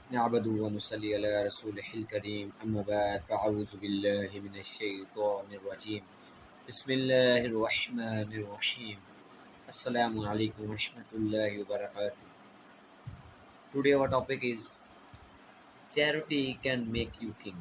نعبد ونصلي على رسوله الكريم أما بعد فأعوذ بالله من الشيطان الرجيم بسم الله الرحمن الرحيم السلام عليكم ورحمة الله وبركاته. Today our topic is charity can make you king.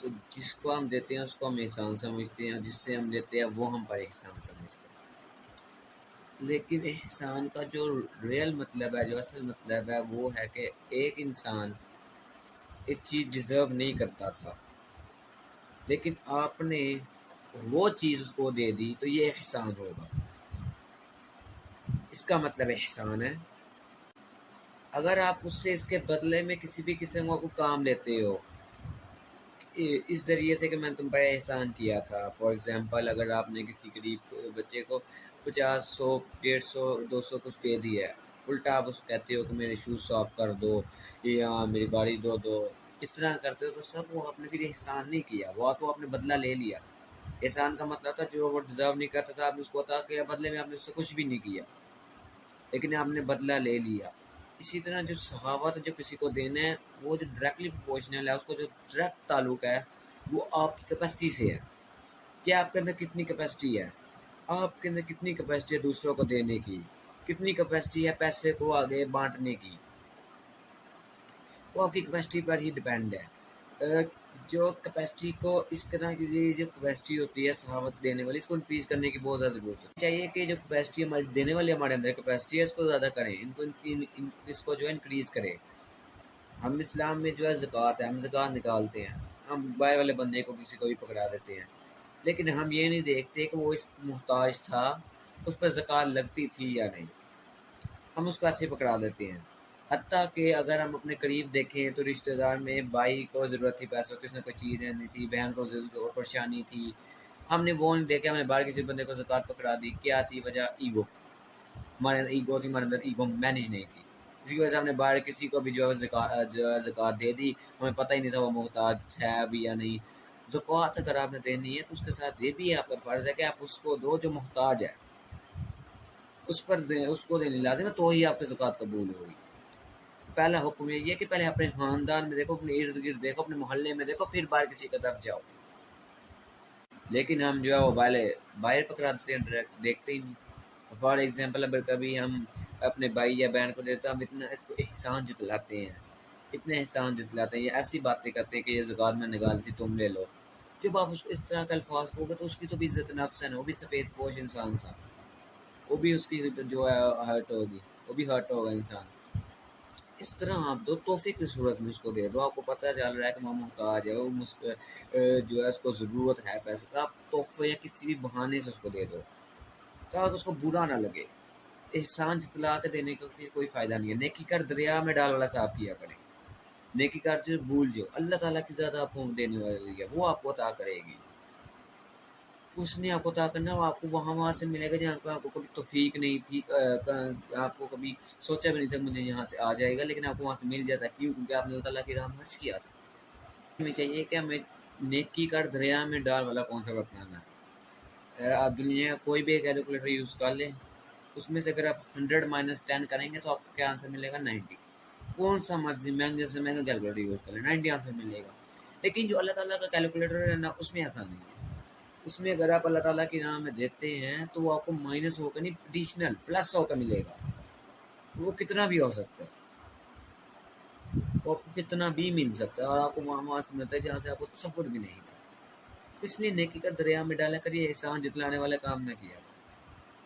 تو جس کو ہم دیتے ہیں اس کو ہم احسان سمجھتے ہیں، جس سے ہم لیتے ہیں وہ ہم پر احسان سمجھتے ہیں. لیکن احسان کا جو ریئل مطلب ہے، جو اصل مطلب ہے، وہ ہے کہ ایک انسان ایک چیز ڈیزرو نہیں کرتا تھا، لیکن آپ نے وہ چیز اس کو دے دی تو یہ احسان ہوگا. اس کا مطلب احسان ہے. اگر آپ اس سے اس کے بدلے میں کسی بھی قسم کا کوئی کام لیتے ہو، اس ذریعے سے کہ میں نے تم پر احسان کیا تھا. فار ایگزامپل، اگر آپ نے کسی غریب بچے کو 50 100 150 200 کچھ دے دیا ہے، الٹا آپ اس کو کہتے ہو کہ میرے شوز صاف کر دو یا میری گاڑی دو، اس طرح کرتے ہو تو سب وہ آپ نے پھر احسان نہیں کیا، وہ تو آپ نے بدلہ لے لیا. احسان کا مطلب تھا جو وہ ڈیزرو نہیں کرتا تھا آپ نے اس کو عطا کیا، بدلے میں آپ نے اس سے کچھ بھی نہیں کیا لیکن آپ نے بدلہ لے لیا. اسی طرح جو سخاوت جو کسی کو دینا ہے وہ جو ڈائریکٹلی پروپورشنل ہے، اس کو جو ڈائریکٹ تعلق ہے وہ آپ کی کیپیسٹی سے ہے کہ آپ کے اندر کتنی کیپیسٹی ہے، آپ کے اندر کتنی کیپیسٹی ہے دوسروں کو دینے کی، کتنی کیپیسٹی ہے پیسے کو آگے بانٹنے کی. وہ آپ کی کیپیسٹی پر ہی ڈیپینڈ ہے. جو کیپیسٹی کو اس طرح کی جو کیپیسٹی ہوتی ہے سخاوت دینے والی، اس کو انکریز کرنے کی بہت زیادہ ضرورت ہے. چاہیے کہ جو کیپیسٹی ہماری دینے والی ہمارے اندر کیپیسٹی ہے اس کو زیادہ کریں، اس کو جو ہے انکریز کریں. ہم اسلام میں جو ہے زکوٰۃ ہے، ہم زکوٰۃ نکالتے ہیں، ہم باہر والے بندے کو کسی کو بھی پکڑا دیتے ہیں، لیکن ہم یہ نہیں دیکھتے کہ وہ اس محتاج تھا، اس پر زکوٰۃ لگتی تھی یا نہیں، ہم اس کو ایسے پکڑا دیتے ہیں. حتیٰ کہ اگر ہم اپنے قریب دیکھیں تو رشتہ دار میں بھائی کو ضرورت تھی پیسوں کی، اس نے کوئی چیز نہیں تھی، بہن کو پریشانی تھی، ہم نے وہ نہیں دیکھا، ہم نے باہر کسی بندے کو زکوٰۃ پکڑا دی. کیا تھی وجہ؟ ایگو. ہمارے اندر ایگو تھی، ہمارے اندر ایگو مینیج نہیں تھی، اسی کی وجہ سے ہم نے باہر کسی کو بھی جو ہے زکوٰۃ دے دی، ہمیں پتہ ہی نہیں تھا وہ محتاج ہے ابھی یا نہیں. زکوٰۃ اگر آپ نے دینی ہے تو اس کے ساتھ یہ بھی آپ پر فرض ہے کہ آپ اس کو دو جو محتاج ہے، اس پر دیں، اس کو دینی لازم ہے، تو ہی آپ کی زکوٰۃ قبول ہوگی. پہلا حکم یہ ہے کہ پہلے اپنے خاندان میں دیکھو، اپنے ارد گرد دیکھو، اپنے محلے میں دیکھو، پھر باہر کسی کی طرف جاؤ. لیکن ہم جو ہے وہ باہر پکڑا دیتے ہیں، ڈائریکٹ دیکھتے ہی نہیں. فار ایگزامپل اگر کبھی ہم اپنے بھائی یا بہن کو دیتے ہیں، ہم اتنا اس کو احسان جتلاتے ہیں، اتنے احسان جتلاتے ہیں، یا ایسی باتیں کرتے ہیں کہ یہ زکوٰۃ میں نکالتی تم لے لو. جب آپ اس کو اس طرح کا الفاظ کہو گے تو اس کی تو بھی عزت نفس ہے نا، وہ بھی سفید پوش انسان تھا، وہ بھی اس کی جو ہے ہرٹ ہوگی، وہ بھی ہرٹ ہوگا انسان. اس طرح آپ دو، تحفے کی صورت میں اس کو دے دو. آپ کو پتہ چل رہا ہے کہ وہ محتاج ہے، وہ جو ہے اس کو ضرورت ہے پیسے کا، آپ تحفے یا کسی بھی بہانے سے اس کو دے دو تاکہ اس کو برا نہ لگے. احسان جتلا کے دینے کا پھر کوئی فائدہ نہیں ہے. نیکی کر دریا میں ڈال والا صاحب کیا کریں. نیکی کر جو بھول جو اللہ تعالیٰ کی زیادہ آپ کو دینے والی ہے، وہ آپ کو عطا کرے گی. اس نے آپ کو عطا کرنا، وہ آپ کو وہاں سے ملے گا جہاں پہ آپ کو کبھی توفیق نہیں تھی، آپ کو کبھی سوچا بھی نہیں تھا مجھے یہاں سے آ جائے گا، لیکن آپ کو وہاں سے مل جاتا ہے. کیوں؟ کیونکہ آپ نے اللہ تعالیٰ کی راہ میں خرچ کیا تھا. ہمیں چاہیے کہ ہمیں نیکی کر دریا میں ڈال والا کانسیپٹ اپنانا ہے. آپ دنیا کوئی بھی کیلکولیٹر یوز کر لیں، اس میں سے اگر آپ 100 - 10 کریں گے تو آپ کو کیا آنسر ملے گا؟ 90. کون سا مرضی مہنگے سے مہنگا کیلکولیٹر یوز کر لیں، 90 آنسر ملے گا. لیکن جو اللہ تعالیٰ کا کیلکولیٹر ہے نا، اس میں ایسا نہیں ہے. اس میں اگر آپ اللہ تعالیٰ کی راہ میں دیتے ہیں تو وہ آپ کو مائنس ہو کر نہیں، ایڈیشنل پلس ہو کر ملے گا. وہ کتنا بھی ہو سکتا ہے، وہ آپ کو کتنا بھی مل سکتا ہے، اور آپ کو وہاں سے ملتا ہے جہاں سے آپ کو تصور بھی نہیں تھا. اس لیے نیکی کا دریا میں ڈالا کریے، احسان جتلانے والا کام نہ کیا.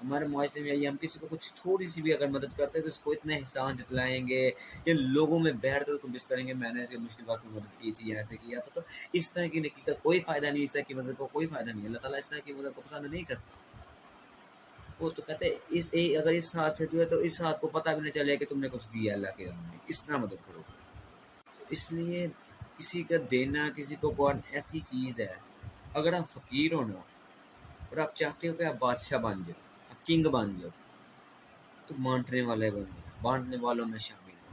ہمارے معاشرے میں یہ ہم کسی کو کچھ تھوڑی سی بھی اگر مدد کرتے ہیں تو اس کو اتنے احسان جتلائیں گے، یا لوگوں میں بیٹھ کر بس کریں گے میں نے ایسے مشکل وقت میں مدد کی تھی یا ایسے کیا تھا. تو اس طرح کی نیکی کا کوئی فائدہ نہیں، اس طرح کی مدد کو کوئی فائدہ نہیں. اللہ تعالیٰ اس طرح کی مدد کو پسند نہیں کرتا. وہ تو کہتے ہیں اگر اس ہاتھ سے تو اس ہاتھ کو پتہ بھی نہ چلے کہ تم نے کچھ دیا اللہ کے راہ میں، اس طرح مدد کرو. اس لیے کسی کا دینا، کسی کو کون ایسی چیز ہے، اگر آپ فقیر ہو نا اور آپ چاہتے ہو کہ آپ بادشاہ بن جاؤ، آپ کنگ بن جاؤ، تو بانٹنے والے بن جاؤ، بانٹنے والوں میں شامل ہو.